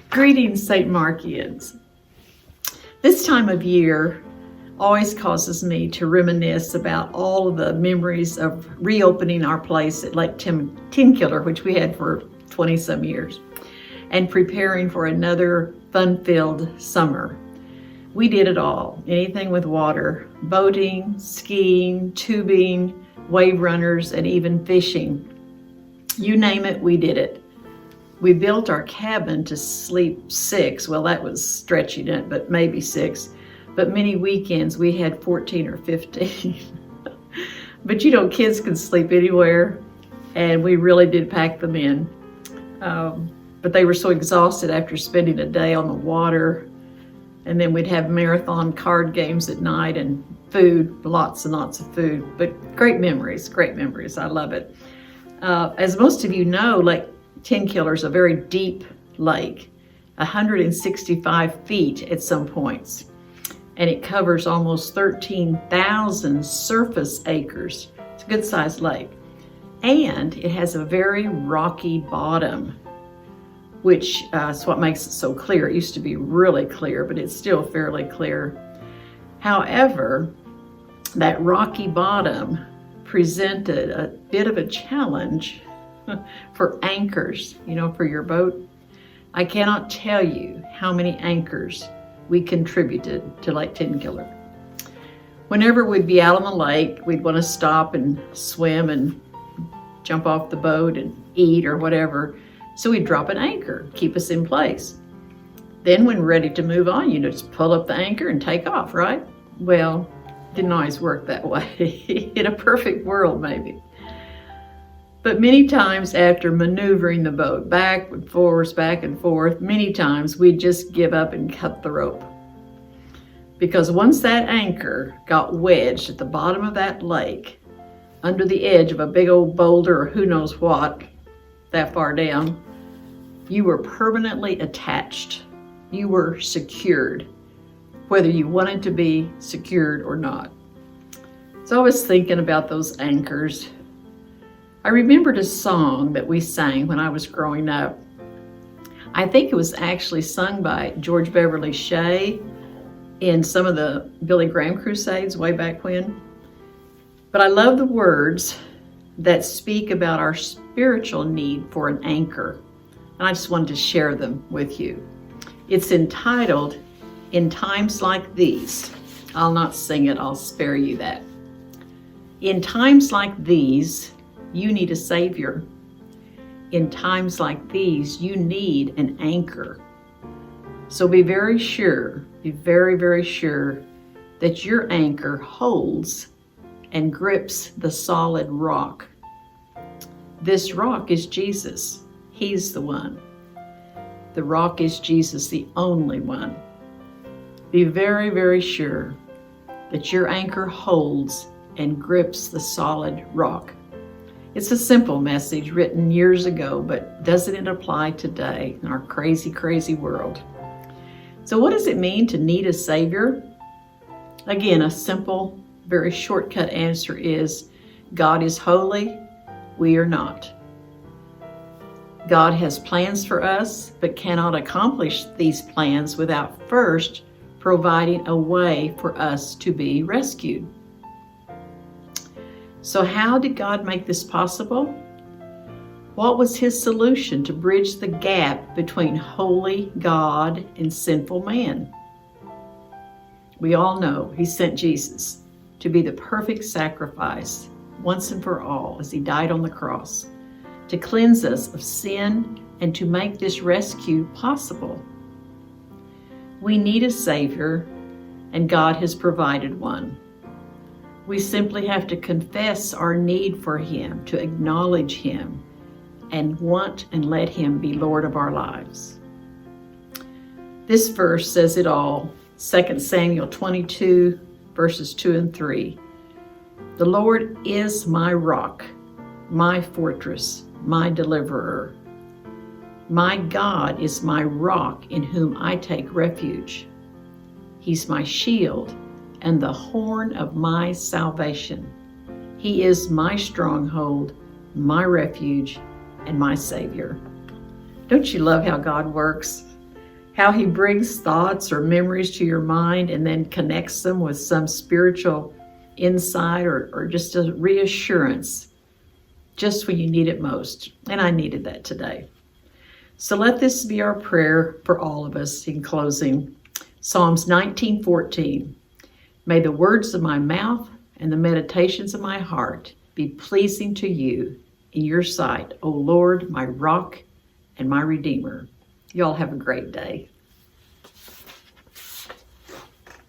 Greetings, St. Markians. This time of year always causes me to reminisce about all of the memories of reopening our place at Lake Tenkiller, which we had for 20-some years, and preparing for another fun-filled summer. We did it all, anything with water: boating, skiing, tubing, wave runners, and even fishing. You name it, we did it. We built our cabin to sleep 6. Well, that was stretching it, but maybe 6. But many weekends we had 14 or 15. But you know, kids can sleep anywhere, and we really did pack them in. But they were so exhausted after spending a day on the water. And then we'd have marathon card games at night and food, lots and lots of food. But great memories, great memories. I love it. As most of you know, Lake Tenkiller is a very deep lake, 165 feet at some points, and it covers almost 13,000 surface acres. It's a good-sized lake, and it has a very rocky bottom, which is what makes it so clear. It used to be really clear, but it's still fairly clear. However, that rocky bottom presented a bit of a challenge for anchors, you know, for your boat. I cannot tell you how many anchors we contributed to Lake Tenkiller. Whenever we'd be out on the lake, we'd want to stop and swim and jump off the boat and eat or whatever. So we'd drop an anchor, keep us in place. Then when ready to move on, you just pull up the anchor and take off, right? Well, didn't always work that way. In a perfect world, maybe. But many times after maneuvering the boat back and forth, many times we'd just give up and cut the rope. Because once that anchor got wedged at the bottom of that lake, under the edge of a big old boulder or who knows what, that far down, you were permanently attached. You were secured, whether you wanted to be secured or not. So I was thinking about those anchors. I remembered a song that we sang when I was growing up. I think it was actually sung by George Beverly Shea in some of the Billy Graham crusades way back when. But I love the words that speak about our spiritual need for an anchor. And I just wanted to share them with you. It's entitled, "In Times Like These." I'll not sing it, I'll spare you that. In times like these, you need a savior. In times like these, you need an anchor. So be very sure, be very, very sure that your anchor holds and grips the solid rock. This rock is Jesus. He's the one. The rock is Jesus, the only one. Be very, very sure that your anchor holds and grips the solid rock. It's a simple message written years ago, but doesn't it apply today in our crazy, crazy world? So what does it mean to need a savior? Again, a simple, very shortcut answer is God is holy, we are not. God has plans for us, but cannot accomplish these plans without first providing a way for us to be rescued. So how did God make this possible? What was his solution to bridge the gap between holy God and sinful man? We all know he sent Jesus to be the perfect sacrifice once and for all as he died on the cross, to cleanse us of sin and to make this rescue possible. We need a Savior, and God has provided one. We simply have to confess our need for him, to acknowledge him, and want and let him be Lord of our lives. This verse says it all. 2 Samuel 22, verses 2 and 3. The Lord is my rock, my fortress, my deliverer. My God is my rock in whom I take refuge. He's my shield and the horn of my salvation. He is my stronghold, my refuge, and my Savior. Don't you love how God works? How He brings thoughts or memories to your mind and then connects them with some spiritual insight or just a reassurance just when you need it most. And I needed that today. So let this be our prayer for all of us in closing. Psalms 19:14. May the words of my mouth and the meditations of my heart be pleasing to you in your sight, O Lord, my rock and my redeemer. Y'all have a great day.